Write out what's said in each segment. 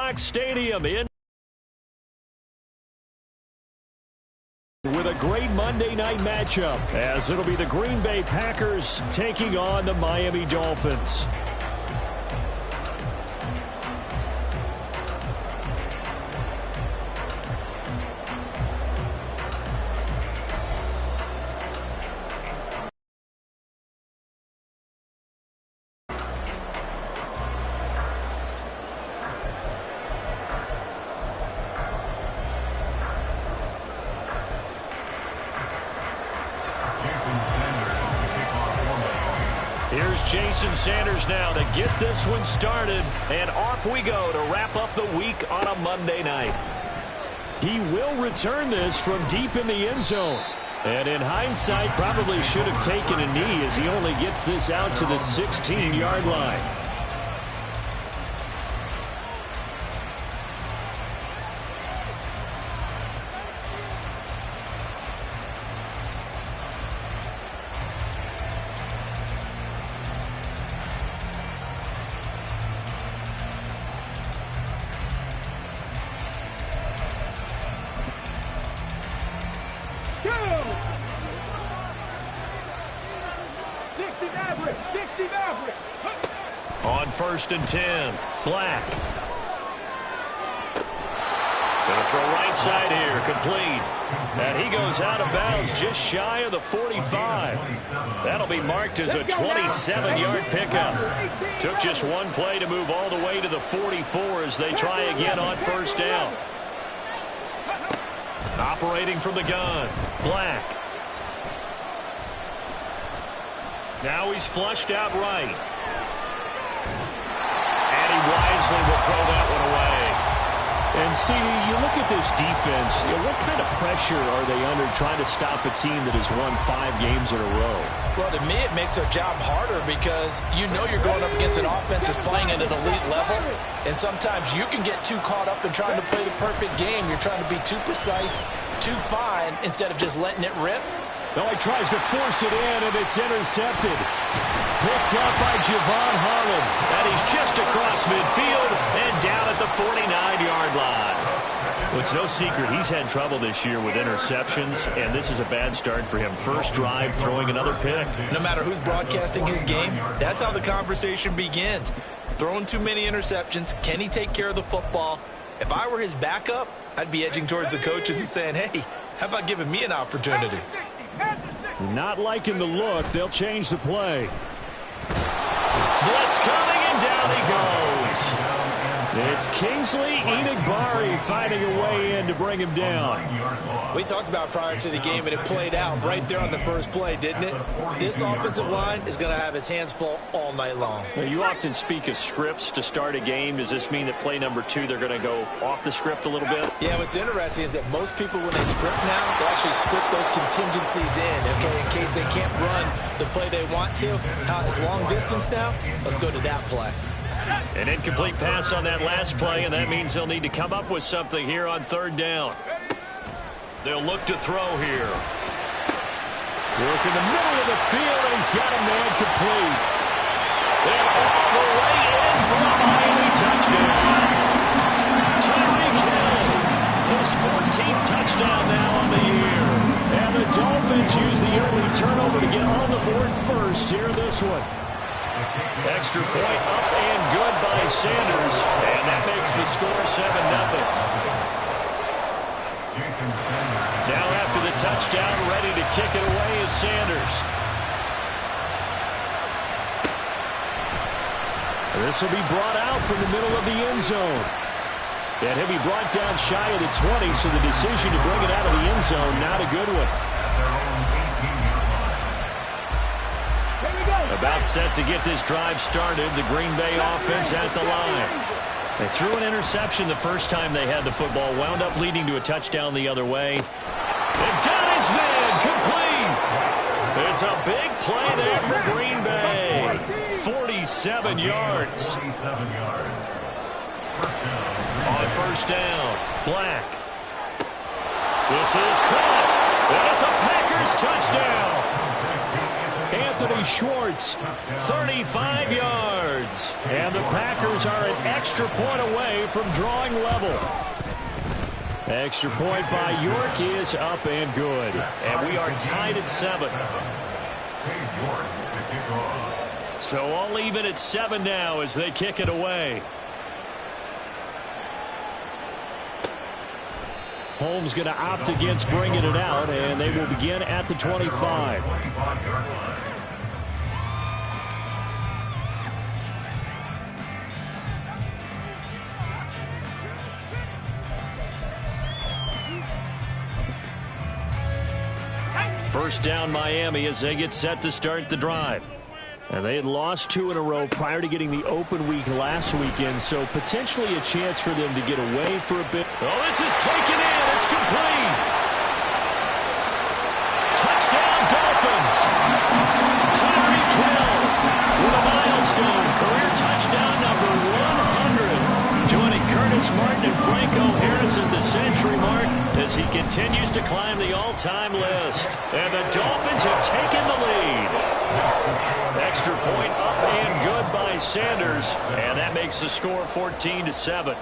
Sox Stadium in with a great Monday night matchup, as it'll be the Green Bay Packers taking on the Miami Dolphins. Here's Jason Sanders now to get this one started, and off we go to wrap up the week on a Monday night. He will return this from deep in the end zone. And in hindsight, probably should have taken a knee as he only gets this out to the 16-yard line. On 1st and 10, Black. Gonna throw right side here, complete. And he goes out of bounds just shy of the 45. That'll be marked as a 27-yard pickup. Took just one play to move all the way to the 44 as they try again on 1st down. Operating from the gun, Black. Now he's flushed out right. And he wisely will throw that one away. And, CD, you look at this defense, what kind of pressure are they under trying to stop a team that has won 5 games in a row? Well, to me, it makes their job harder because you know you're going up against an offense that's playing at an elite level, and sometimes you can get too caught up in trying to play the perfect game. You're trying to be too precise, too fine, instead of just letting it rip. No, he tries to force it in, and it's intercepted. Picked up by Javon Holland. And he's just across midfield and down at the 49-yard line. Well, it's no secret he's had trouble this year with interceptions, and this is a bad start for him. First drive, throwing another pick. No matter who's broadcasting his game, that's how the conversation begins. Throwing too many interceptions. Can he take care of the football? If I were his backup, I'd be edging towards the coaches and saying, hey, how about giving me an opportunity? Not liking the look. They'll change the play. Blitz coming, and down he goes. It's Kingsley Enagbari finding a way in to bring him down. We talked about prior to the game, and it played out right there on the first play, didn't it? This offensive line is going to have its hands full all night long. You often speak of scripts to start a game. Does this mean that play number 2, they're going to go off the script a little bit? Yeah, what's interesting is that most people, when they script now, they actually script those contingencies in, okay, in case they can't run the play they want to. How it's long distance now? Let's go to that play. An incomplete pass on that last play, and that means they'll need to come up with something here on 3rd down. They'll look to throw here. Work in the middle of the field, and he's got a man complete. And all the way in for a Miami touchdown. Tyreek Hill, his 14th touchdown now on the year. And the Dolphins use the early turnover to get on the board first here in this one. Extra point up and good by Sanders, and that makes the score 7-0. Now after the touchdown, ready to kick it away is Sanders. This will be brought out from the middle of the end zone. And he'll be brought down shy of the 20, so the decision to bring it out of the end zone, not a good one. About set to get this drive started. The Green Bay offense at the line. They threw an interception the first time they had the football. Wound up leading to a touchdown the other way. They've got his man complete. It's a big play there for Green Bay. 47 yards. On 1st down, Black. This is caught. And it's a Packers touchdown. Anthony Schwartz, 35 yards. And the Packers are an extra point away from drawing level. Extra point by York is up and good. And we are tied at 7. So all even at 7 now as they kick it away. Holmes going to opt against bringing it out, and they will begin at the 25. First down Miami as they get set to start the drive. And they had lost 2 in a row prior to getting the open week last weekend, so potentially a chance for them to get away for a bit. Oh, this is taken in. It's complete. Touchdown, Dolphins. Tyreek Hill with a milestone. Career touchdown number 100. Joining Curtis Martin and Franco Harris at the century mark as he continues to climb the all-time list. And the Dolphins have taken the lead. Extra point up and good by Sanders, and that makes the score 14-7.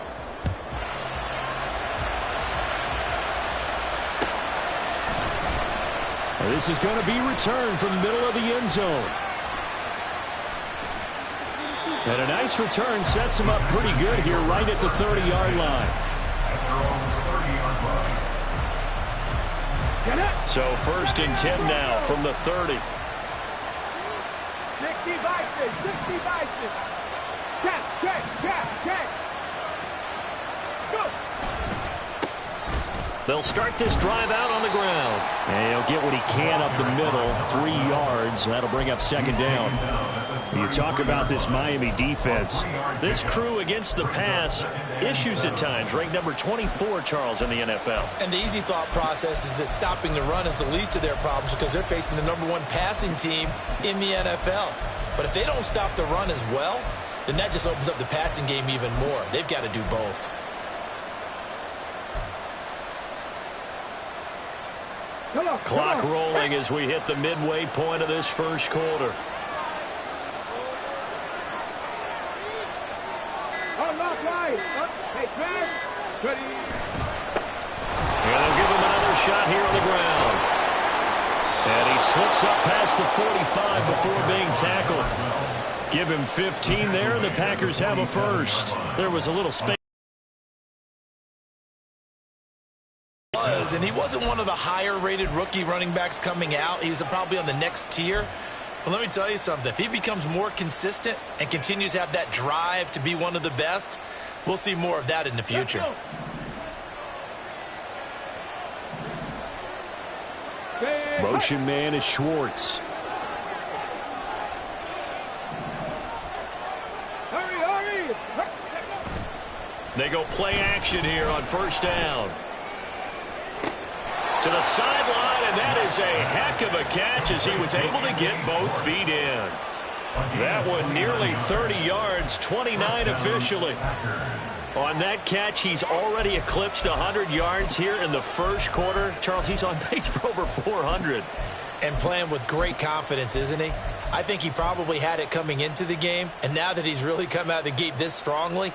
This is going to be returned from the middle of the end zone. And a nice return sets him up pretty good here right at the 30-yard line. So 1st and 10 now from the 30. 60 Bison. Catch. Go. They'll start this drive out on the ground. And he'll get what he can up the middle, 3 yards. That'll bring up 2nd down. You talk about this Miami defense. This crew against the pass, issues at times. Ranked number 24, Charles, in the NFL. And the easy thought process is that stopping the run is the least of their problems because they're facing the number 1 passing team in the NFL. But if they don't stop the run as well, then that just opens up the passing game even more. They've got to do both. Clock rolling as we hit the midway point of this first quarter. And they'll give him another shot here on the ground. And he slips up past the 45 before being tackled. Give him 15 there, and the Packers have a first. There was a little space. And he wasn't one of the higher-rated rookie running backs coming out. He's probably on the next tier. But let me tell you something. If he becomes more consistent and continues to have that drive to be one of the best, we'll see more of that in the future. Motion man is Schwartz. Hurry. They go play action here on 1st down. To the sideline, and that is a heck of a catch as he was able to get both feet in. That one nearly 30 yards, 29 officially. On that catch, he's already eclipsed 100 yards here in the first quarter. Charles, he's on pace for over 400. And playing with great confidence, isn't he? I think he probably had it coming into the game, and now that he's really come out of the gate this strongly,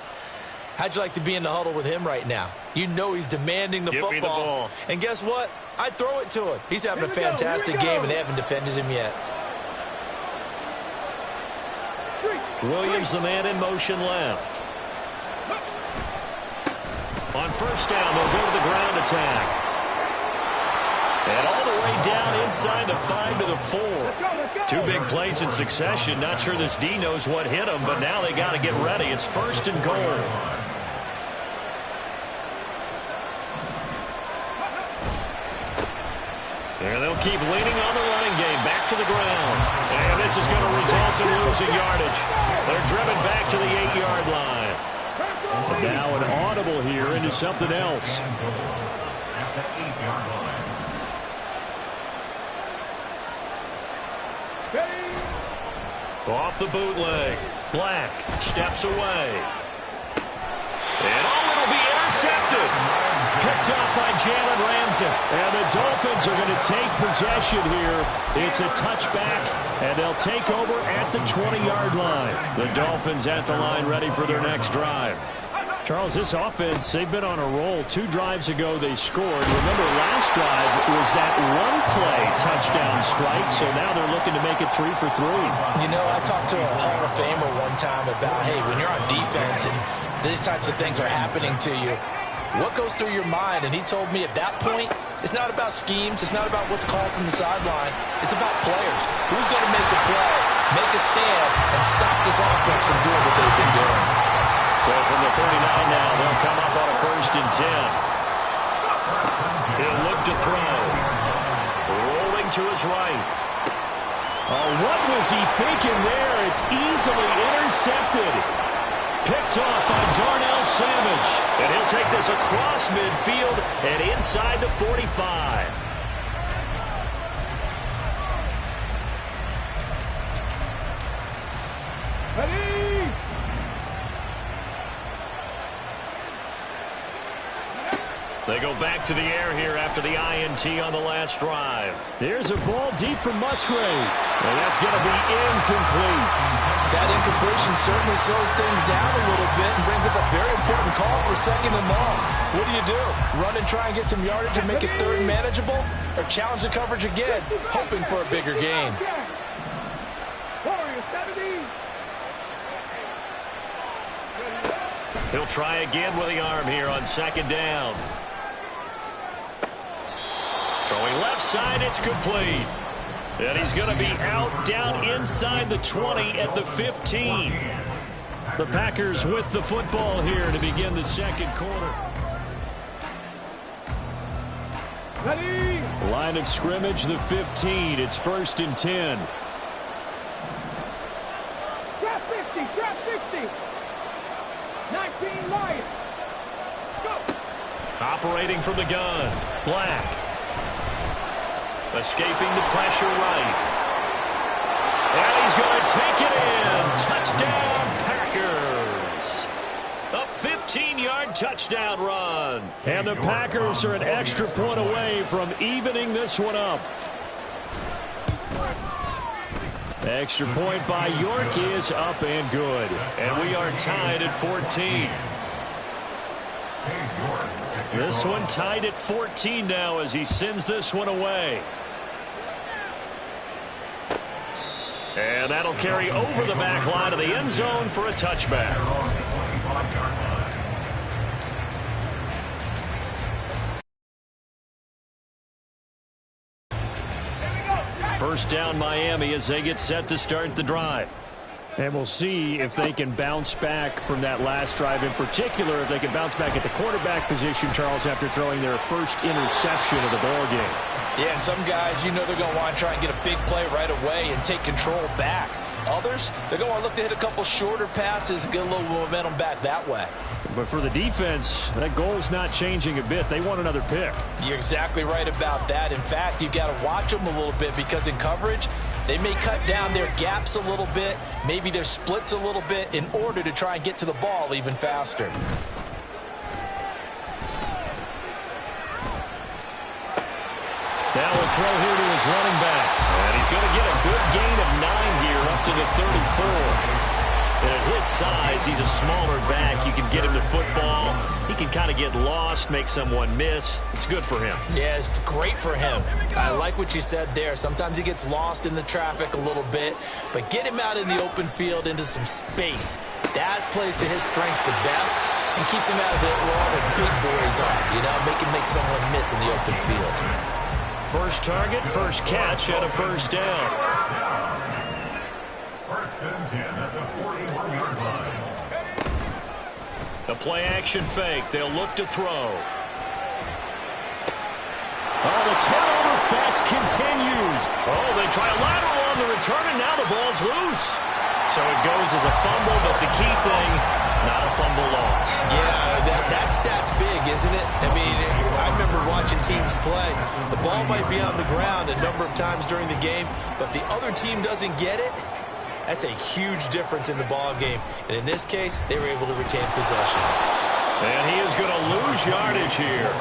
how'd you like to be in the huddle with him right now? You know he's demanding the football. Me the ball. And guess what? I'd throw it to him. He's having a fantastic game, and they haven't defended him yet. Williams, the man in motion left. On 1st down, they'll go to the ground attack. And all the way down inside the 5 to the 4. 2 big plays in succession. Not sure this D knows what hit him, but now they got to get ready. It's 1st and goal. And they'll keep leaning on the running game. Back to the ground. And this is going to result in losing yardage. They're driven back to the 8-yard line. And now an audible here into something else. Off the bootleg. Black steps away. And it'll be intercepted. Picked up by Jalen Ramsey. it. And the Dolphins are going to take possession here. It's a touchback, and they'll take over at the 20-yard line. The Dolphins at the line ready for their next drive. Charles, this offense, they've been on a roll. 2 drives ago, they scored. Remember, last drive was that one-play touchdown strike, so now they're looking to make it 3 for 3. You know, I talked to a Hall of Famer one time about, hey, when you're on defense and these types of things are happening to you, what goes through your mind? And he told me at that point, it's not about schemes. It's not about what's called from the sideline. It's about players. Who's going to make a play, make a stand, and stop this offense from doing what they've been doing? So from the 39 now, they'll come up on a 1st and 10. He'll look to throw. Rolling to his right. Oh, what was he thinking there? It's easily intercepted. Picked off by Darnell Savage. And he'll take this across midfield and inside the 45. Ready? They go back to the air here after the INT on the last drive. There's a ball deep for Musgrave. And that's going to be incomplete. That incompletion certainly slows things down a little bit and brings up a very important call for 2nd and long. What do? Run and try and get some yardage and make it 3rd and manageable? Or challenge the coverage again, hoping for a bigger gain? Warriors 70. He'll try again with the arm here on 2nd down. Throwing left side, it's complete. And he's going to be out down inside the 20 at the 15. The Packers with the football here to begin the 2nd quarter. Ready? Line of scrimmage, the 15. It's 1st and 10. Drop 50, drop 60. 19 Lions. Go. Operating from the gun. Black. Escaping the pressure right. And he's going to take it in. Touchdown, Packers. A 15-yard touchdown run. And the Packers are an extra point away from evening this one up. Extra point by York is up and good. And we are tied at 14. This one tied at 14 now as he sends this one away. And that'll carry over the back line of the end zone for a touchback. First down Miami as they get set to start the drive. And we'll see if they can bounce back from that last drive, in particular if they can bounce back at the quarterback position, Charles, after throwing their first interception of the ball game. Yeah, and some guys, you know they're going to want to try and get a big play right away and take control back. Others, they're going to want to look to hit a couple shorter passes, get a little momentum back that way. But for the defense, that goal's not changing a bit. They want another pick. You're exactly right about that. In fact, you've got to watch them a little bit because in coverage, they may cut down their gaps a little bit, maybe their splits a little bit in order to try and get to the ball even faster. Now a throw here to his running back. And he's going to get a good gain of 9 here up to the 34. And at his size, he's a smaller back. You can get him to football. He can kind of get lost, make someone miss. It's good for him. Yeah, it's great for him. I like what you said there. Sometimes he gets lost in the traffic a little bit, but get him out in the open field into some space. That plays to his strengths the best and keeps him out of it where all the big boys are, you know, make someone miss in the open field. First target, first catch, and a first down. First and 10 at the 41-yard line. The play-action fake. They'll look to throw. Oh, the turnover fest continues. Oh, they try a lateral on the return, and now the ball's loose. So it goes as a fumble, but the key thing, not a fumble loss. Yeah, that stat's big, isn't it? I mean, I remember watching teams play. The ball might be on the ground a number of times during the game, but the other team doesn't get it. That's a huge difference in the ball game. And in this case, they were able to retain possession. And he is going to lose lose yardage here.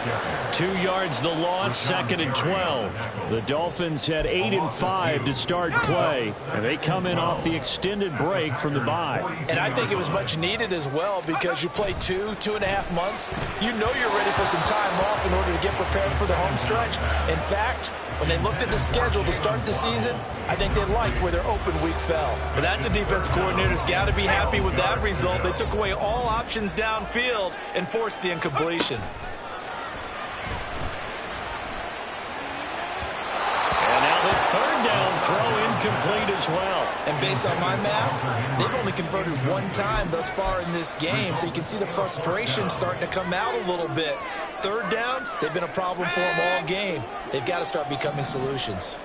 2 yards the loss, 2nd and 12. The Dolphins had 8 and 5 to start play, and they come in off the extended break from the bye. And I think it was much needed as well, because you play 2.5 months. You know you're ready for some time off in order to get prepared for the home stretch. In fact, when they looked at the schedule to start the season, I think they liked where their open week fell. But that's a defense coordinator's got to be happy with that result. They took away all options downfield and forced the incompletion. And now the 3rd down throw incomplete as well. And based on my math, they've only converted 1 time thus far in this game, so you can see the frustration starting to come out a little bit. 3rd downs, they've been a problem for them all game. They've got to start becoming solutions.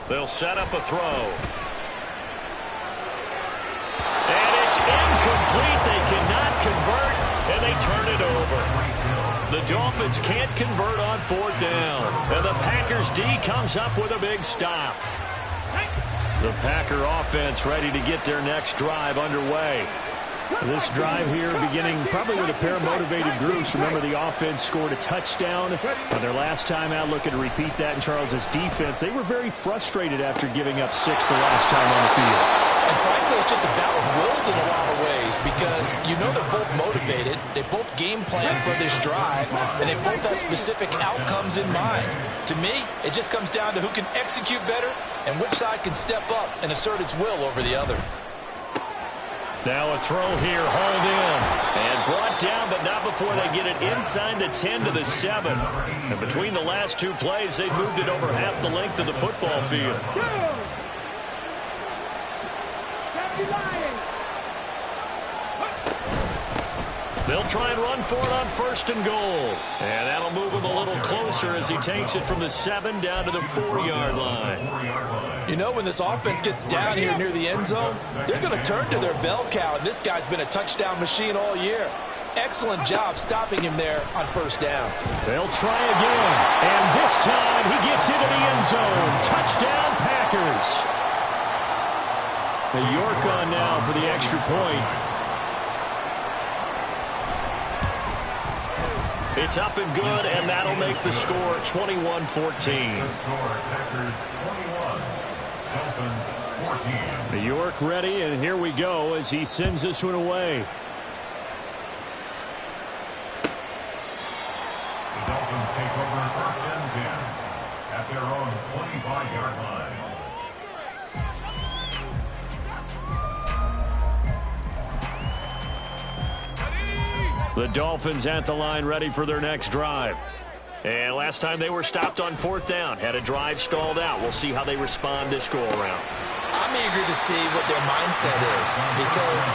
They'll set up a throw. And it's incomplete. They cannot convert, and they turn it over. The Dolphins can't convert on 4th down. And the Packers D comes up with a big stop. The Packer offense ready to get their next drive underway. This drive here beginning probably with a pair of motivated groups. Remember, the offense scored a touchdown on their last time out. Looking to repeat that in Charles's defense. They were very frustrated after giving up 6 the last time on the field. And frankly, it's just a battle of wills in a lot of ways, because you know they're both motivated. They both game plan for this drive, and they both have specific outcomes in mind. To me, it just comes down to who can execute better and which side can step up and assert its will over the other. Now a throw here, hauled in, and brought down, but not before they get it inside the 10 to the 7. And between the last 2 plays, they've moved it over half the length of the football field. They'll try and run for it on 1st and goal. And that'll move him a little closer as he takes it from the 7 down to the 4-yard line. You know, when this offense gets down here near the end zone, they're going to turn to their bell cow, and this guy's been a touchdown machine all year. Excellent job stopping him there on 1st down. They'll try again, and this time he gets into the end zone. Touchdown, Packers. The York on now for the extra point. It's up and good, and that'll make the score 21-14. New York ready, and here we go as he sends this one away. The Dolphins take over 1st and 10 at their own 25-yard line. The Dolphins at the line ready for their next drive. And last time they were stopped on 4th down, had a drive stalled out. We'll see how they respond this go-around. I'm eager to see what their mindset is, because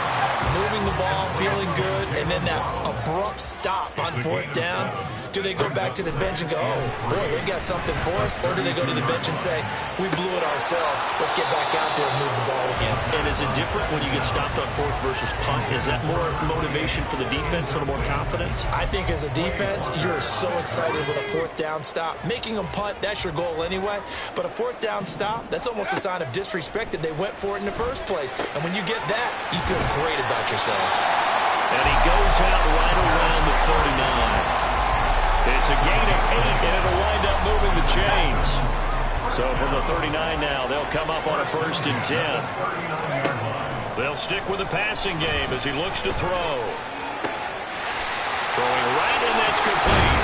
moving the ball, feeling good, and then that abrupt stop on 4th down, do they go back to the bench and go, oh, boy, they got something for us? Or do they go to the bench and say, we blew it ourselves, let's get back out there and move the ball again? And is it different when you get stopped on 4th versus punt? Is that more motivation for the defense, a little more confidence? I think as a defense, you're so excited with a 4th down stop. Making them punt, that's your goal anyway. But a 4th down stop, that's almost a sign of disrespect that they went for it in the first place. And when you get that, you feel great about yourselves. And he goes out right around the 39. It's a gain of 8, and it'll wind up moving the chains. So from the 39 now, they'll come up on a 1st and 10. They'll stick with the passing game as he looks to throw. Throwing right, and that's complete.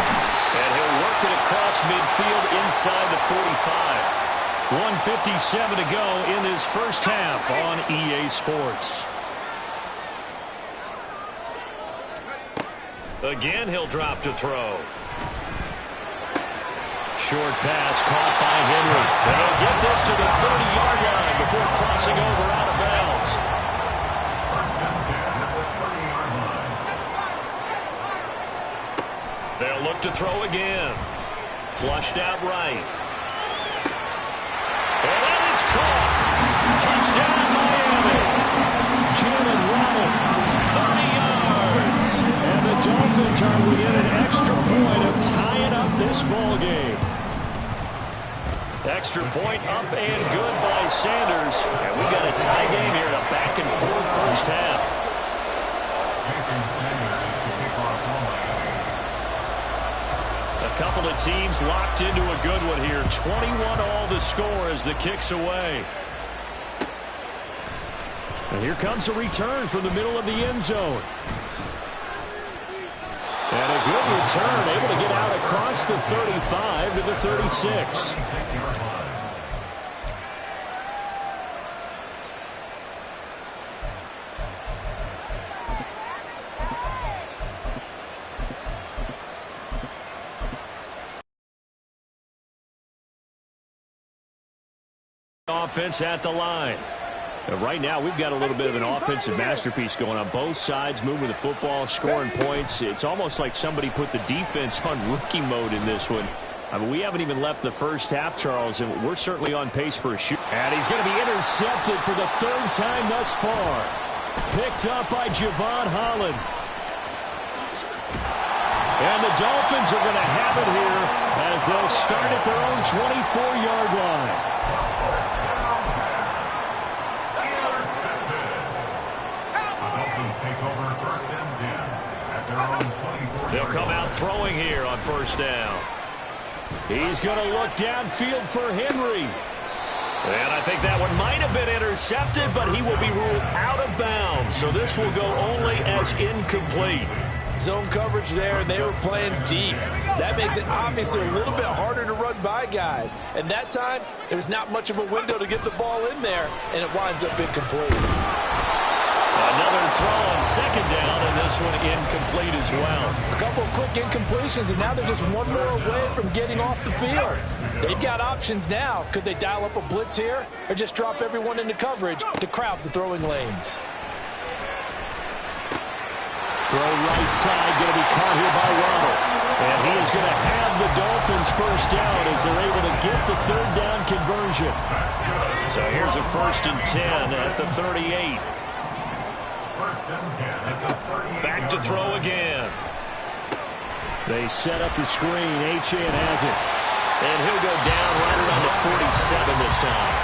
And he'll work it across midfield inside the 45. 1:57 to go in this first half on EA Sports. Again, he'll drop to throw. Short pass caught by Henry. And he'll get this to the 30-yard line before crossing over out of bounds. 1st and 10 at the 30-yard line. They'll look to throw again. Flushed out right. And that is caught. Touchdown, Miami. Jalen Waddle, 30 yards. And the Dolphins are within an extra point of tying up this ball game. Extra point up and good by Sanders. And we got a tie game here in a back-and-forth first half. Jason Sanders. the teams locked into a good one here. 21 all the score as the kick's away. And here comes a return from the middle of the end zone. And a good return, able to get out across the 35 to the 36. Offense at the line. Right now, we've got a little bit of an offensive masterpiece going on. Both sides moving the football, scoring points. It's almost like somebody put the defense on rookie mode in this one. I mean, we haven't even left the first half, Charles, and we're certainly on pace for a shoot. And he's going to be intercepted for the third time thus far. Picked up by Javon Holland. And the Dolphins are going to have it here as they'll start at their own 24-yard line. They'll come out throwing here on first down. He's going to look downfield for Henry. And I think that one might have been intercepted, but he will be ruled out of bounds. So this will go only as incomplete. Zone coverage there, and they were playing deep. That makes it obviously a little bit harder to run by guys. And that time, there's not much of a window to get the ball in there, and it winds up incomplete. Another throw on second down, and this one incomplete as well. A couple of quick incompletions, and now they're just one more away from getting off the field. They've got options now. Could they dial up a blitz here, or just drop everyone into coverage to crowd the throwing lanes? Throw right side, going to be caught here by Waddle. And he is going to have the Dolphins first down as they're able to get the third down conversion. So here's a 1st and 10 at the 38. Back to throw again. They set up the screen. Achane has it. And he'll go down right around the 47 this time.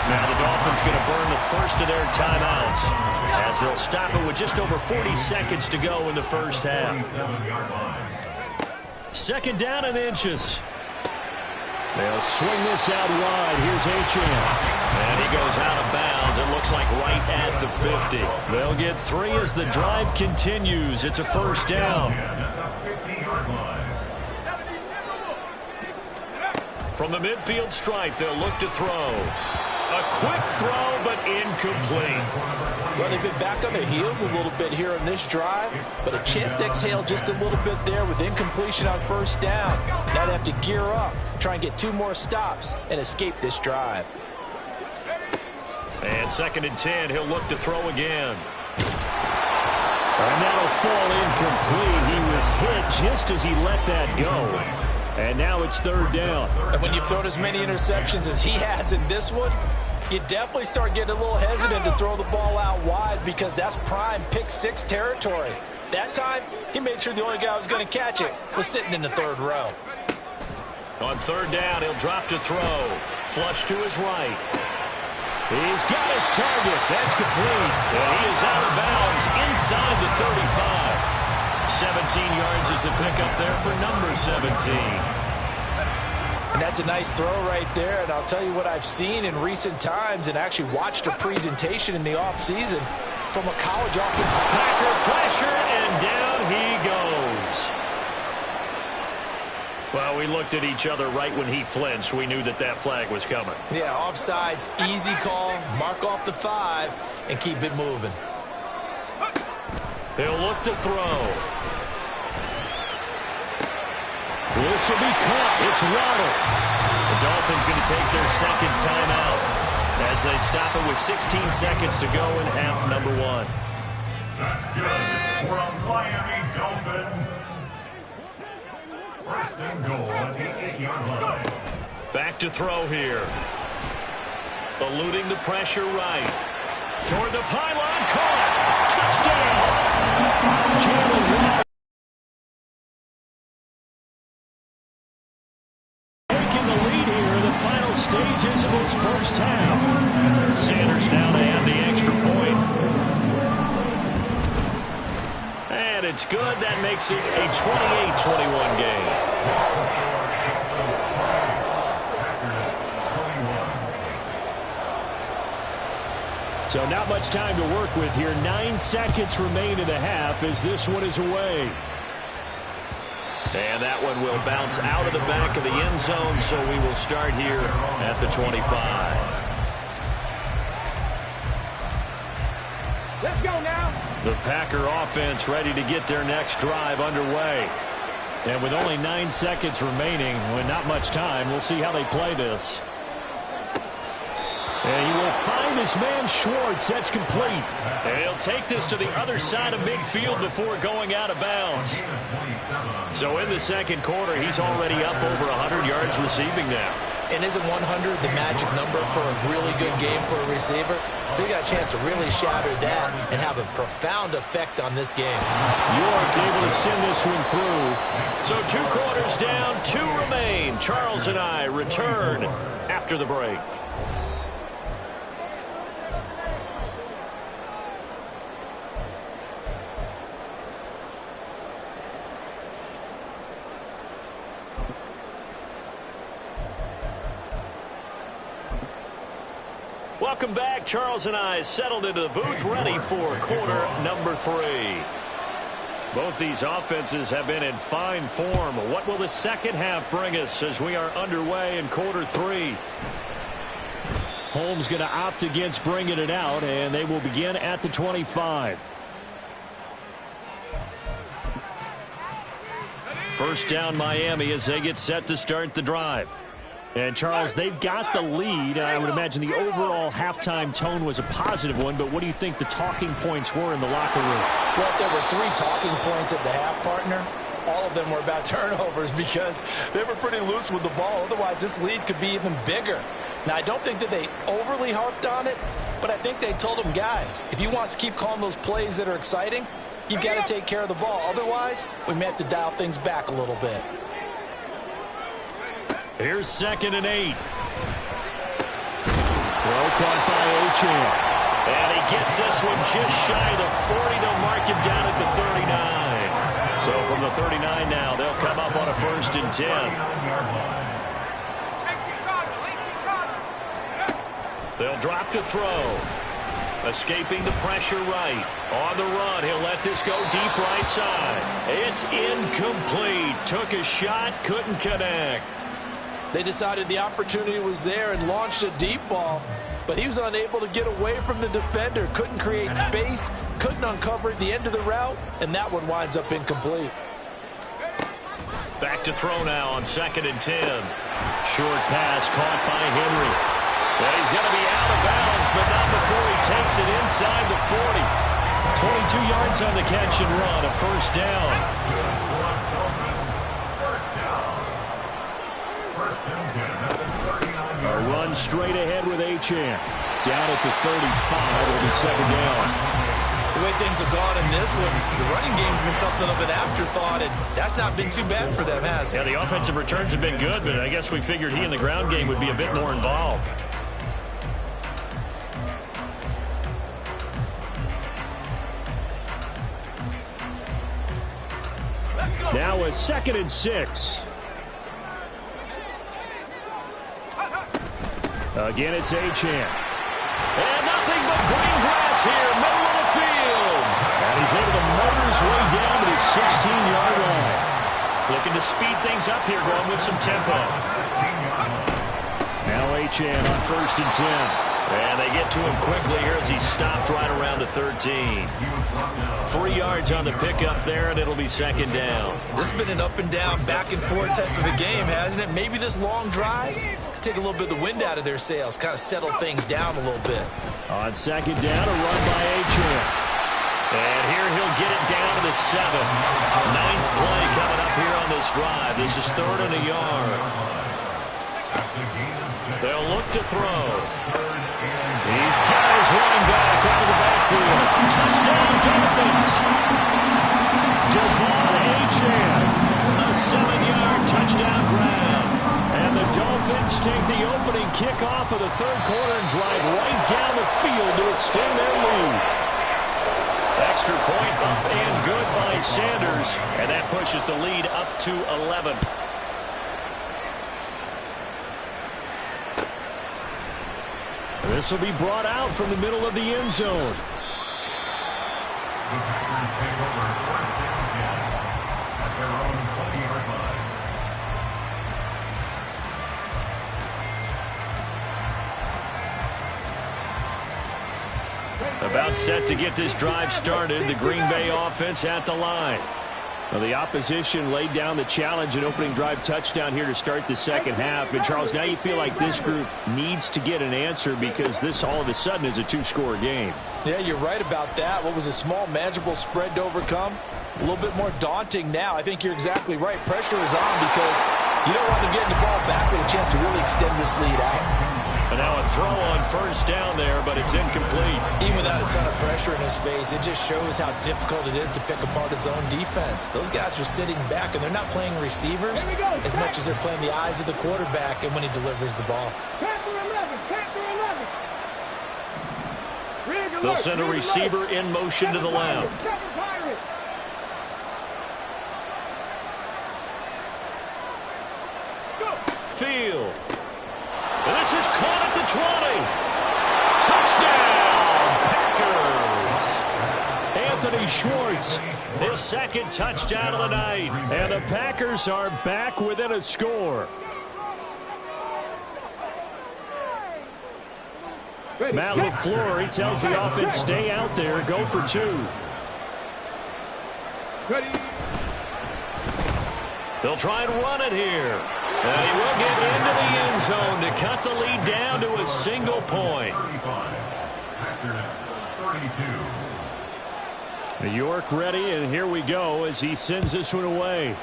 Now the Dolphins going to burn the first of their timeouts as they'll stop it with just over 40 seconds to go in the first half. 2nd down and inches. They'll swing this out wide. Here's Achane. And he goes out of bounds. It looks like right at the 50. They'll get 3 as the drive continues. It's a first down. From the midfield stripe, they'll look to throw. A quick throw, but incomplete. Well, they've been back on their heels a little bit here in this drive, but a chance to exhale just a little bit there with incompletion on first down. Now they have to gear up, try and get 2 more stops, and escape this drive. And 2nd and 10, he'll look to throw again. And that'll fall incomplete. He was hit just as he let that go. And now it's 3rd down. And when you've thrown as many interceptions as he has in this one, you definitely start getting a little hesitant to throw the ball out wide because that's prime pick 6 territory. That time, he made sure the only guy who was going to catch it was sitting in the 3rd row. On 3rd down, he'll drop to throw. Flush to his right. He's got his target. That's complete. And he is out of bounds inside the 35. 17 yards is the pickup there for number 17. And that's a nice throw right there. And I'll tell you what I've seen in recent times and actually watched a presentation in the offseason from a college offense. Packer pressure, and down he goes. Well, we looked at each other right when he flinched. We knew that that flag was coming. Yeah, offsides, easy call. Mark off the 5 and keep it moving. He'll look to throw. This will be caught. It's Waddle. The Dolphins going to take their 2nd timeout as they stop it with 16 seconds to go in half number 1. That's good for a Miami Dolphin. 1st and goal at the 8-yard line. Back to throw here. Eluding the pressure right. Toward the pylon, caught. Touchdown. Jalen Waddle. Taking the lead here in the final stages of this first half. Sanders now to have the extra point. And it's good. That makes it a 28-21 game. So not much time to work with here. 9 seconds remain in the half as this one is away. And that one will bounce out of the back of the end zone, so we will start here at the 25. Let's go now. The Packer offense ready to get their next drive underway. And with only 9 seconds remaining, with not much time, we'll see how they play this. And he will find his man Schwartz. That's complete. And he'll take this to the other side of midfield before going out of bounds. So in the second quarter, he's already up over 100 yards receiving now. And isn't 100 the magic number for a really good game for a receiver? So he got a chance to really shatter that and have a profound effect on this game. York able to send this one through. So 2 quarters down, 2 remain. Charles and I return after the break. Welcome back. Charles and I settled into the booth ready for quarter number 3. Both these offenses have been in fine form. What will the second half bring us as we are underway in quarter 3? Holmes going to opt against bringing it out, and they will begin at the 25. First down Miami as they get set to start the drive. And, Charles, they've got the lead. I would imagine the overall halftime tone was a positive one, but what do you think the talking points were in the locker room? Well, if there were 3 talking points at the half, partner, all of them were about turnovers because they were pretty loose with the ball. Otherwise, this lead could be even bigger. Now, I don't think that they overly harped on it, but I think they told them, guys, if you want to keep calling those plays that are exciting, you've got to take care of the ball. Otherwise, we may have to dial things back a little bit. Here's 2nd and 8. Throw caught by Achane. And he gets this one just shy of the 40. They'll mark him down at the 39. So from the 39 now, they'll come up on a 1st and 10. They'll drop to throw. Escaping the pressure right. On the run, he'll let this go deep right side. It's incomplete. Took a shot, couldn't connect. They decided the opportunity was there and launched a deep ball, but he was unable to get away from the defender, couldn't create space, couldn't uncover the end of the route, and that one winds up incomplete. Back to throw now on 2nd and 10. Short pass caught by Henry. Well, he's going to be out of bounds, but not before he takes it inside the 40. 22 yards on the catch and run, a 1st down. A run straight ahead with Achane. Down at the 35, it'll be 2nd down. The way things have gone in this one, the running game's been something of an afterthought, and that's not been too bad for them, has it? Yeah, the offensive returns have been good, but I guess we figured he in the ground game would be a bit more involved. Now a 2nd and 6. Again, it's Achane. And nothing but green grass here, middle of the field. And he's able to motor his way down to his 16-yard line. Looking to speed things up here, going with some tempo. Now Achane on 1st and 10. And they get to him quickly here as he stopped right around the 13. 3 yards on the pickup there, and it'll be 2nd down. This has been an up and down, back and forth type of a game, hasn't it? Maybe this long drive could take a little bit of the wind out of their sails, kind of settle things down a little bit. On 2nd down, a run by Achane. And here he'll get it down to the 7. 9th play coming up here on this drive. This is 3rd and a yard. They'll look to throw. He's got his running back out of the backfield. Touchdown, Dolphins. Devon Achane, a 7-yard touchdown grab. And the Dolphins take the opening kickoff of the 3rd quarter and drive right down the field to extend their lead. Extra Extra point up and good by Sanders. And that pushes the lead up to 11. This will be brought out from the middle of the end zone. The Packers take over first and 10 at their own 20-yard line. About set to get this drive started. The Green Bay offense at the line. Well, the opposition laid down the challenge and opening drive touchdown here to start the second half. And, Charles, now you feel like this group needs to get an answer because this all of a sudden is a two-score game. Yeah, you're right about that. What was a small, manageable spread to overcome? A little bit more daunting now. I think you're exactly right. Pressure is on because you don't want to get the ball back with a chance to really extend this lead out. And now a throw on first down there, but it's incomplete. Even without a ton of pressure in his face, it just shows how difficult it is to pick apart his own defense. Those guys are sitting back, and they're not playing receivers as much as they're playing the eyes of the quarterback and when he delivers the ball. They'll send a receiver in motion to the left. Field. And this is caught at the 20. Touchdown, Packers. Anthony Schwartz, his second touchdown of the night. And the Packers are back within a score. Matt LaFleur, he tells the offense, stay out there, go for two. They'll try and run it here. And he will get into the end zone to cut the lead down to a single point. 35. Packers 32. New York ready, and here we go as he sends this one away.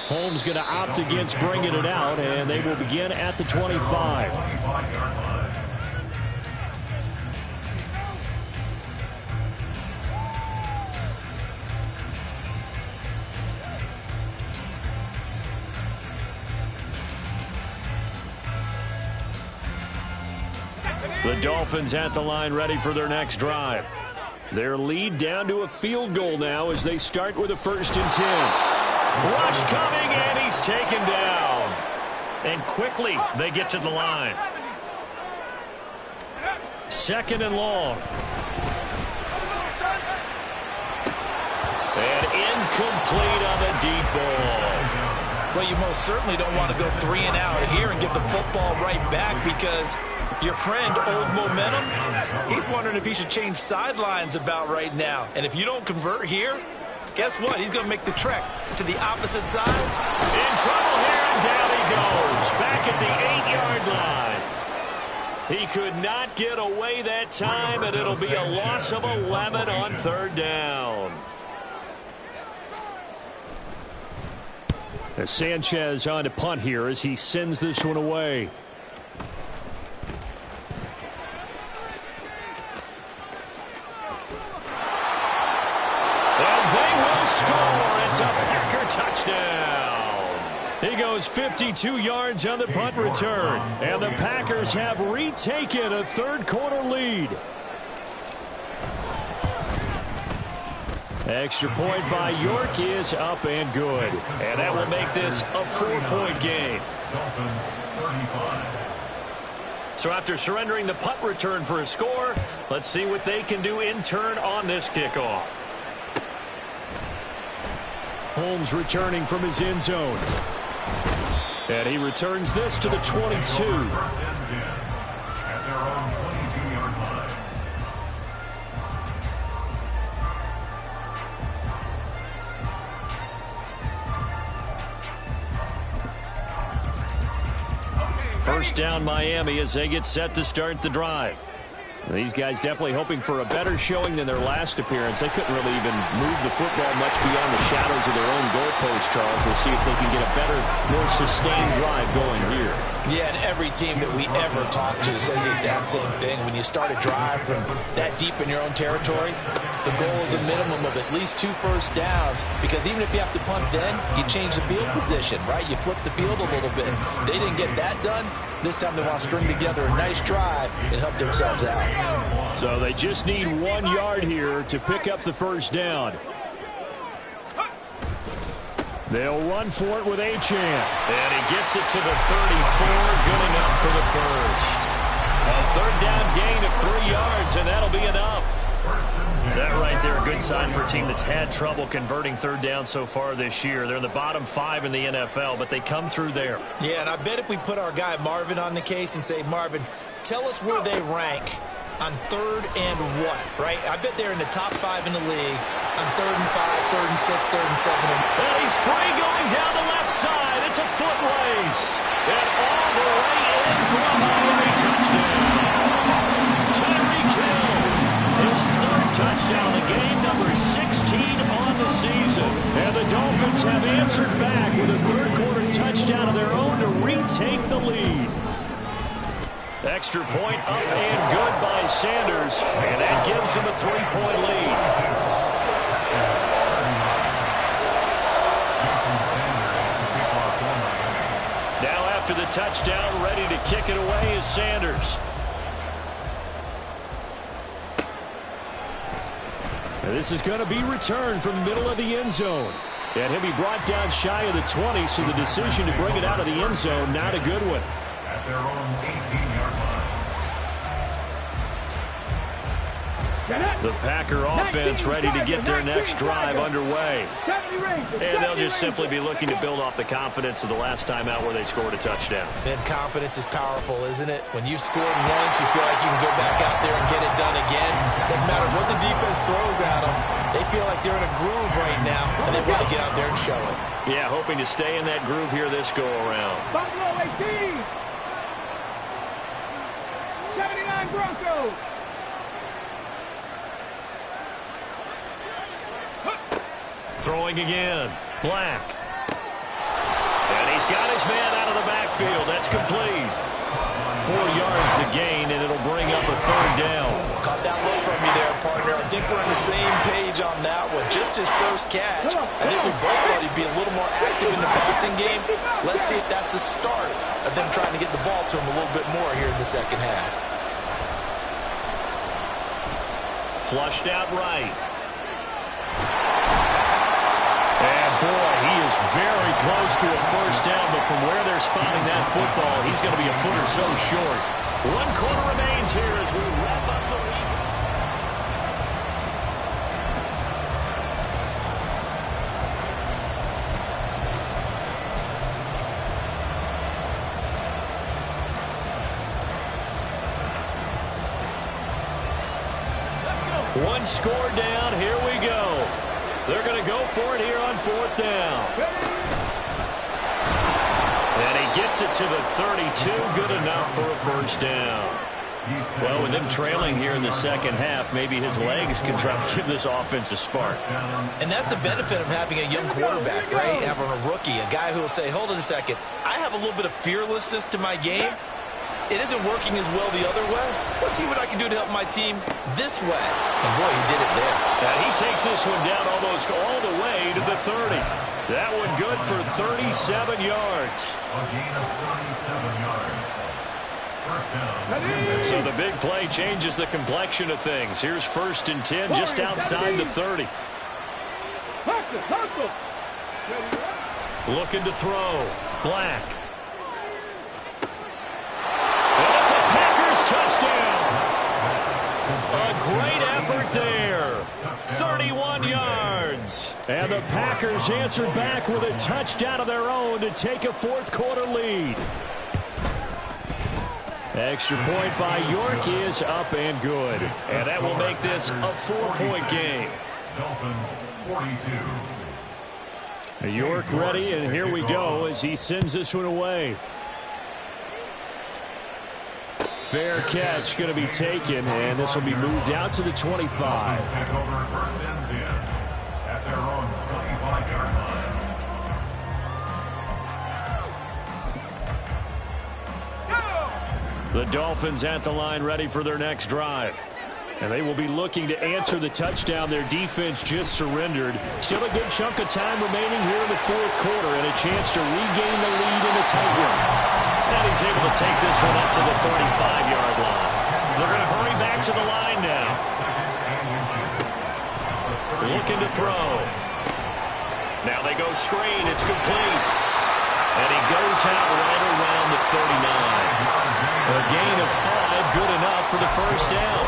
Holmes going to opt against bringing it out, and they will begin at the 25. 25-yard line. The Dolphins at the line ready for their next drive. Their lead down to a field goal now as they start with a 1st and 10. Rush coming, and he's taken down. And quickly they get to the line. 2nd and long. And incomplete on the deep ball. Well, you most certainly don't want to go 3 and out here and give the football right back because your friend, Old Momentum, he's wondering if he should change sidelines about right now. And if you don't convert here, guess what? He's going to make the trek to the opposite side. In trouble here, and down he goes. Back at the 8-yard line. He could not get away that time, and it'll be a loss of 11 on 3rd down. As Sanchez on to punt here as he sends this one away. It's a Packer touchdown. He goes 52 yards on the punt return. And the Packers have retaken a 3rd quarter lead. Extra point by York is up and good. And that will make this a 4-point game. Dolphins 35. So after surrendering the punt return for a score, let's see what they can do in turn on this kickoff. Holmes returning from his end zone. And he returns this to the 22. First and 10 at their own 22-yard line. First down Miami as they get set to start the drive. These guys definitely hoping for a better showing than their last appearance. They couldn't really even move the football much beyond the shadows of their own goalpost, Charles. We'll see if they can get a better, more sustained drive going here. Yeah, and every team that we ever talk to says the exact same thing. When you start a drive from that deep in your own territory, the goal is a minimum of at least 2 first downs, because even if you have to punt then, you change the field position, right? You flip the field a little bit. They didn't get that done. This time they want to string together a nice drive and help themselves out. So they just need 1 yard here to pick up the first down. They'll run for it with Achane. And he gets it to the 34. Good enough for the first. A third down gain of 3 yards, and that'll be enough. That right there, a good sign for a team that's had trouble converting third down so far this year. They're in the bottom 5 in the NFL, but they come through there. Yeah, and I bet if we put our guy Marvin on the case and say, Marvin, tell us where they rank on third and what, right? I bet they're in the top 5 in the league on 3rd and 5, 3rd and 6, 3rd and 7. And he's free going down the left side. It's a foot race. And all the way in for a Miami touchdown. Tyreek Hill, his 3rd touchdown of the game, number 16 on the season. And the Dolphins have answered back with a third-quarter touchdown of their own to retake the lead. Extra point up and good by Sanders. And that gives him a 3-point lead. Now after the touchdown, ready to kick it away is Sanders. And this is going to be returned from the middle of the end zone. And he'll be brought down shy of the 20, so the decision to bring it out of the end zone, not a good one. At their own 18-yard line. The Packer offense ready to get their next drive underway. And they'll just simply be looking to build off the confidence of the last time out where they scored a touchdown. And confidence is powerful, isn't it? When you've scored once, you feel like you can go back out there and get it done again. Doesn't matter what the defense throws at them. They feel like they're in a groove right now, and they want to get out there and show it. Yeah, hoping to stay in that groove here this go-around. Buffalo 18. 79 Broncos. Throwing again. Black. And he's got his man out of the backfield. That's complete. 4 yards the gain, and it'll bring up a third down. Caught that look from you there, partner. I think we're on the same page on that one. Just his first catch. I think we both thought he'd be a little more active in the passing game. Let's see if that's the start of them trying to get the ball to him a little bit more here in the second half. Flushed out right. And boy, he is very close to a first down, but from where they're spotting that football, he's going to be a foot or so short. 1 quarter remains here as we wrap up the week. One score down. Here we go. They're going to go for it here on 4th down. And he gets it to the 32. Good enough for a first down. Well, with them trailing here in the second half, maybe his legs can try to give this offense a spark. And that's the benefit of having a young quarterback, right? Having a rookie, a guy who will say, hold on a second, I have a little bit of fearlessness to my game. It isn't working as well the other way. Let's see what I can do to help my team this way. And boy, he did it there. And he takes this one down almost all the way to the 30. That one good for 37 yards. A gain of 37 yards. First down. So the big play changes the complexion of things. Here's 1st and 10 just outside the 30. Looking to throw. Black. And it's a Packers touchdown. A great effort there. 31 yards. And the Packers answered back with a touchdown of their own to take a 4th quarter lead. Extra point by York is up and good. And that will make this a 4-point game. Dolphins 42. York ready, and here we go as he sends this one away. Fair catch going to be taken, and this will be moved out to the 25. Take over 1st and 10 at their own 25-yard line. The Dolphins at the line ready for their next drive. And they will be looking to answer the touchdown their defense just surrendered. Still a good chunk of time remaining here in the 4th quarter and a chance to regain the lead in a tight one. And he's able to take this one up to the 35-yard line. They're going to hurry back back to the line now. Looking to throw. Now they go screen. It's complete. And he goes out right around the 39. A gain of 5, good enough for the first down.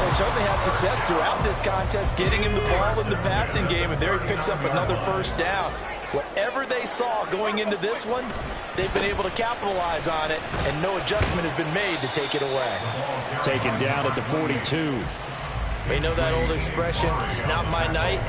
They certainly had success throughout this contest, getting him the ball in the passing game, and there he picks up another first down. Whatever they saw going into this one, they've been able to capitalize on it, and no adjustment has been made to take it away. Taken down at the 42. We know that old expression, it's not my night.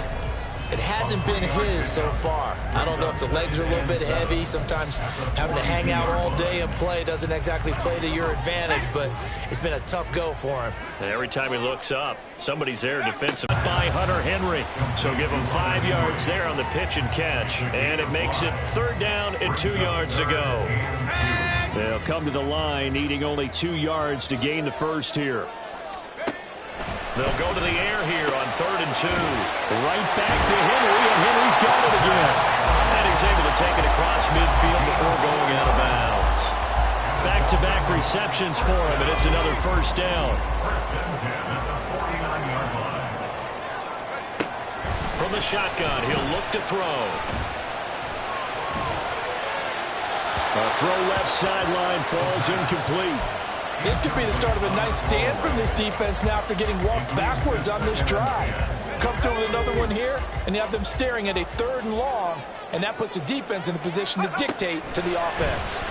It hasn't been his so far. I don't know if the legs are a little bit heavy. Sometimes having to hang out all day and play doesn't exactly play to your advantage, but it's been a tough go for him. And every time he looks up, somebody's there defensive by Hunter Henry. So give him 5 yards there on the pitch and catch. And it makes it 3rd down and 2 yards to go. They'll come to the line, needing only 2 yards to gain the first here. They'll go to the air here on 3rd and 2. Right back to Henry, and Henry's got it again. And he's able to take it across midfield before going out of bounds. Back-to-back receptions for him, and it's another first down. From the shotgun, he'll look to throw. A throw left sideline falls incomplete. This could be the start of a nice stand from this defense now after getting walked backwards on this drive. Come through with another one here, and you have them staring at a 3rd and long, and that puts the defense in a position to dictate to the offense.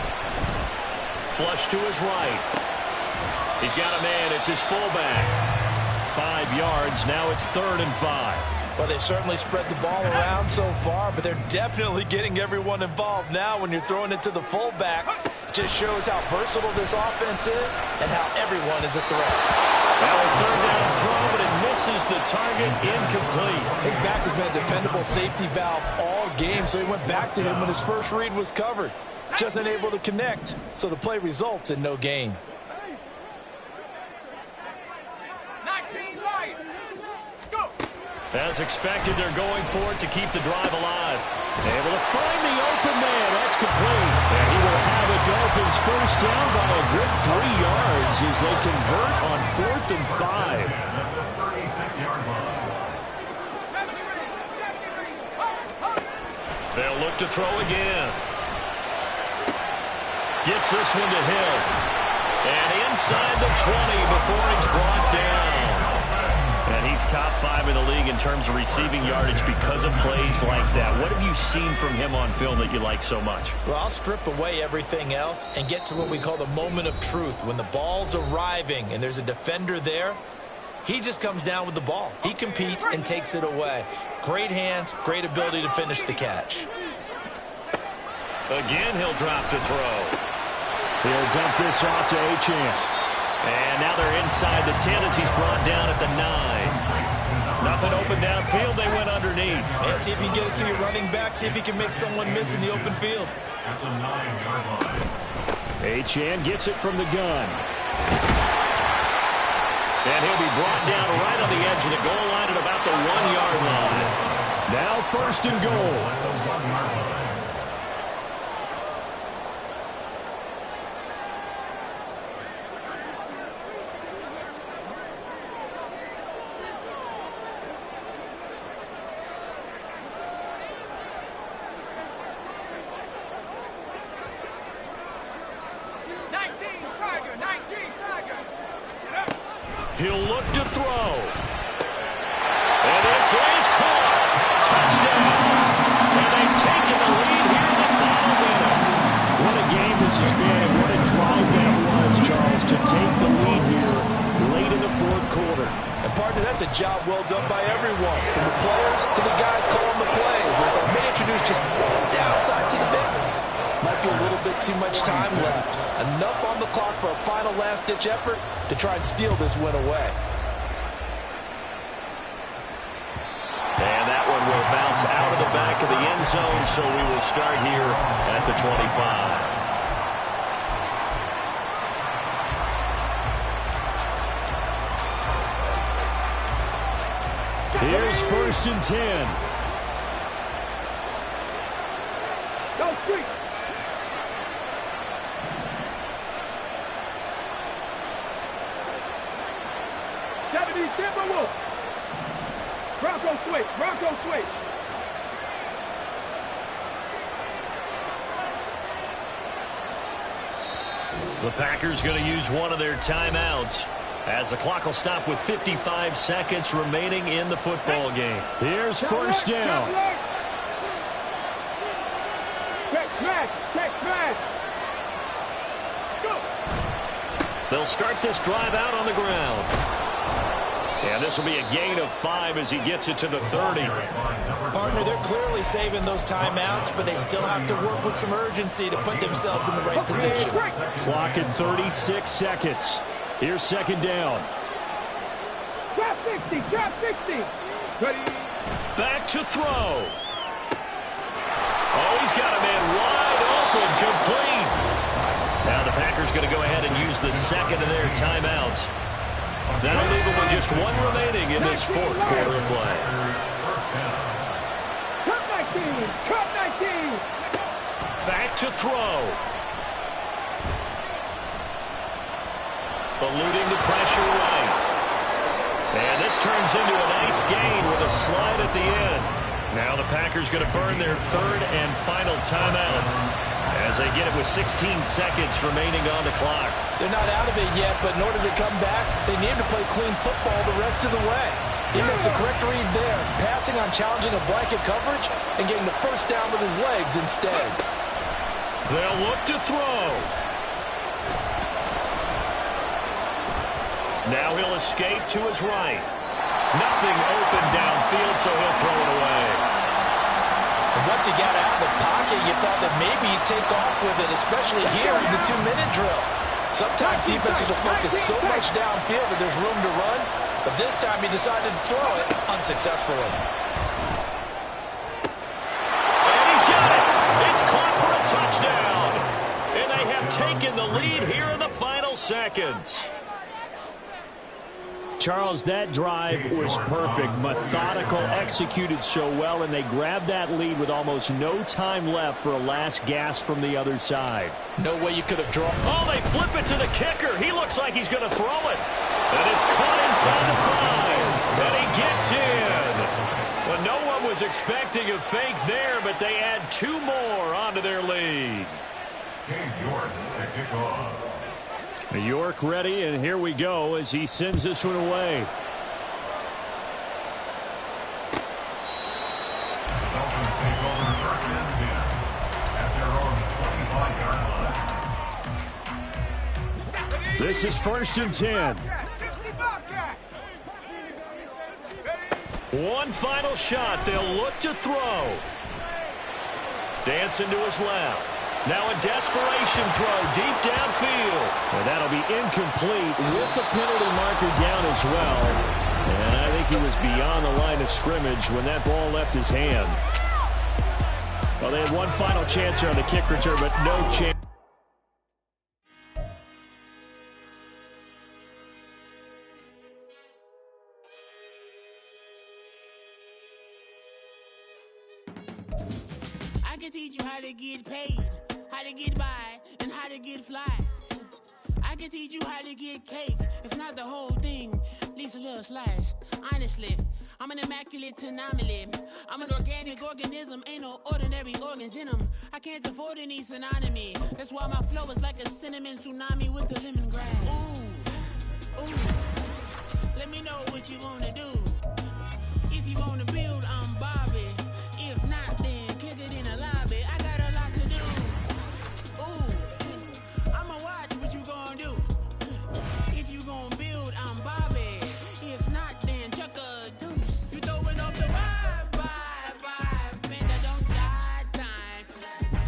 Flush to his right. He's got a man. It's his fullback. 5 yards. Now it's 3rd and 5. Well, they've certainly spread the ball around so far, but they're definitely getting everyone involved now when you're throwing it to the fullback. Just shows how versatile this offense is and how everyone is a threat. Well, a 3rd down throw, but it misses the target, incomplete. His back has been a dependable safety valve all game, so he went back to him when his first read was covered. Just unable to connect, so the play results in no gain. 19 right. Go. As expected, they're going for it to keep the drive alive. Able to find the open man. That's complete. And he will have a Dolphins first down by a good 3 yards as they convert on 4th and 5. They'll look to throw again. Gets this one to Hill. And inside the 20 before he's brought down. And he's top 5 in the league in terms of receiving yardage because of plays like that. What have you seen from him on film that you like so much? Well, I'll strip away everything else and get to what we call the moment of truth. When the ball's arriving and there's a defender there, he just comes down with the ball. He competes and takes it away. Great hands, great ability to finish the catch. Again, he'll drop to throw. He'll dump this off to Achane. And now they're inside the 10 as he's brought down at the 9. Nothing open downfield. They went underneath. Yeah, see if you can get it to your running back. See if you can make someone miss in the open field. Achane gets it from the gun. And he'll be brought down right on the edge of the goal line at about the 1-yard line. Now 1st and goal. He'll look to throw. And this is caught. Touchdown. And they've taken the lead here in the final minute. What a game this has been, and what a drive that was, Charles, to take the lead here late in the 4th quarter. And partner, that's a job well done by everyone, from the players to the guys calling the plays. And if I may introduce just one downside to the mix, might be a little bit too much time left. Enough on the clock for a final last-ditch effort to try and steal this win away. And that one will bounce out of the back of the end zone, so we will start here at the 25. Here's 1st and 10. Go, street. switch. Bronco switch. The Packers going to use one of their timeouts as the clock will stop with 55 seconds remaining in the football game. Here's first down. Check smash. Check smash. Go. They'll start this drive out on the ground. And this will be a gain of 5 as he gets it to the 30. Partner, they're clearly saving those timeouts, but they still have to work with some urgency to put themselves in the right position. Clock at 36 seconds. Here's second down. Trap 60. Trap 60. Ready. Back to throw. Oh, he's got a man wide open, complete. Now the Packers going to go ahead and use the second of their timeouts. That'll leave them with just one remaining in this fourth quarter of play. Cut 19. Cut 19. Back to throw. Eluding the pressure right. And this turns into a nice gain with a slide at the end. Now the Packers going to burn their third and final timeout as they get it with 16 seconds remaining on the clock. They're not out of it yet, but in order to come back, they need to play clean football the rest of the way. He makes the correct read there, passing on challenging a blanket coverage and getting the first down with his legs instead. They'll look to throw. Now he'll escape to his right. Nothing open downfield, so he'll throw it away. And once he got out of the pocket, you thought that maybe he'd take off with it, especially here in the 2-minute drill. Sometimes defenses will focus so much downfield that there's room to run, but this time he decided to throw it unsuccessfully. And he's got it. It's caught for a touchdown. And they have taken the lead here in the final seconds. Charles, that drive was perfect, methodical, executed so well, and they grabbed that lead with almost no time left for a last gasp from the other side. No way you could have drawn. Oh, they flip it to the kicker. He looks like he's going to throw it. And it's caught inside the 5. And he gets in. Well, no one was expecting a fake there, but they add 2 more onto their lead. King York to kick off. York ready, and here we go as he sends this one away. Dolphins take over first and 10 at their own 25-yard line. This is first and 10. 60 One final shot. They'll look to throw. Dancing to his left. Now a desperation throw deep downfield. And that'll be incomplete with a penalty marker down as well. And I think he was beyond the line of scrimmage when that ball left his hand. Well, they had one final chance here on the kick return, but no chance. I can teach you how to get paid, how to get by, and how to get fly. I can teach you how to get cake, if not the whole thing, at least a little slice. Honestly, I'm an immaculate anomaly. I'm an organic organism, ain't no ordinary organs in them. I can't afford any synonymy. That's why my flow is like a cinnamon tsunami with the lemongrass. Ooh, ooh, let me know what you wanna do. If you wanna build, I'm Bobby. If not, then kick it in the lobby. I got a lot to do. Ooh, I'ma watch what you gonna do. If you gonna build, I'm Bobby. If not, then chuck a deuce. You throwing up the vibe, vibe, vibe. Man, that don't die time.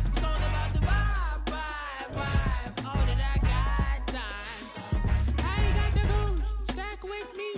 It's all about the vibe, vibe, vibe. All that I got time. I ain't got the goose. Stack with me.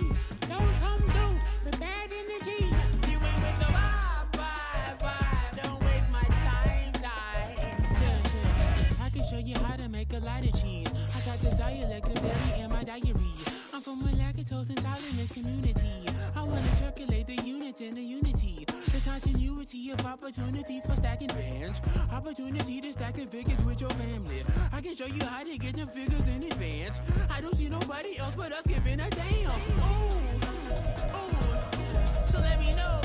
Don't come through with bad energy. You ain't with the vibe, vibe, vibe. Don't waste my time, time. Yeah. I can show you how to make a lot of cheese. I got the dialect of berry in my diary. I'm from a lactose intolerance community. I wanna circulate the unity and the unity. The continuity of opportunity for stacking bands. Opportunity to stack the figures with your family. I can show you how to get the figures in advance. I don't see nobody else but us giving a damn. Ooh, ooh. So let me know.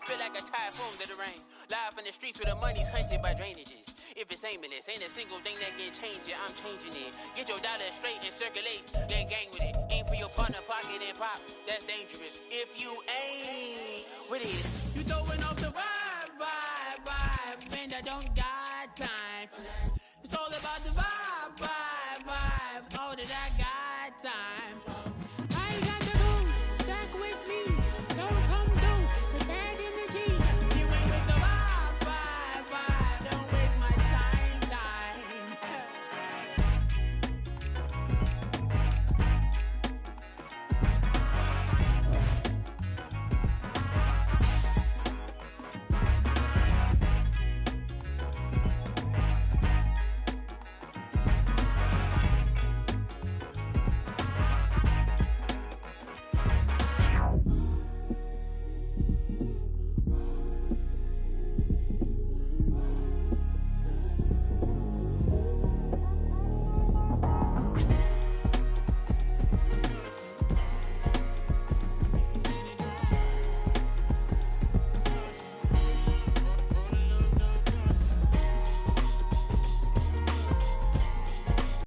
spit like a typhoon to the rain. Live in the streets where the money's hunted by drainages. If it's aimless, ain't a single thing that can change it. I'm changing it. Get your dollar straight and circulate. Then gang with it. Aim for your partner, pocket and pop. That's dangerous. If you ain't what is you throwing off the vibe, and I don't got time for that. It's all about the vibe, all that I got time for.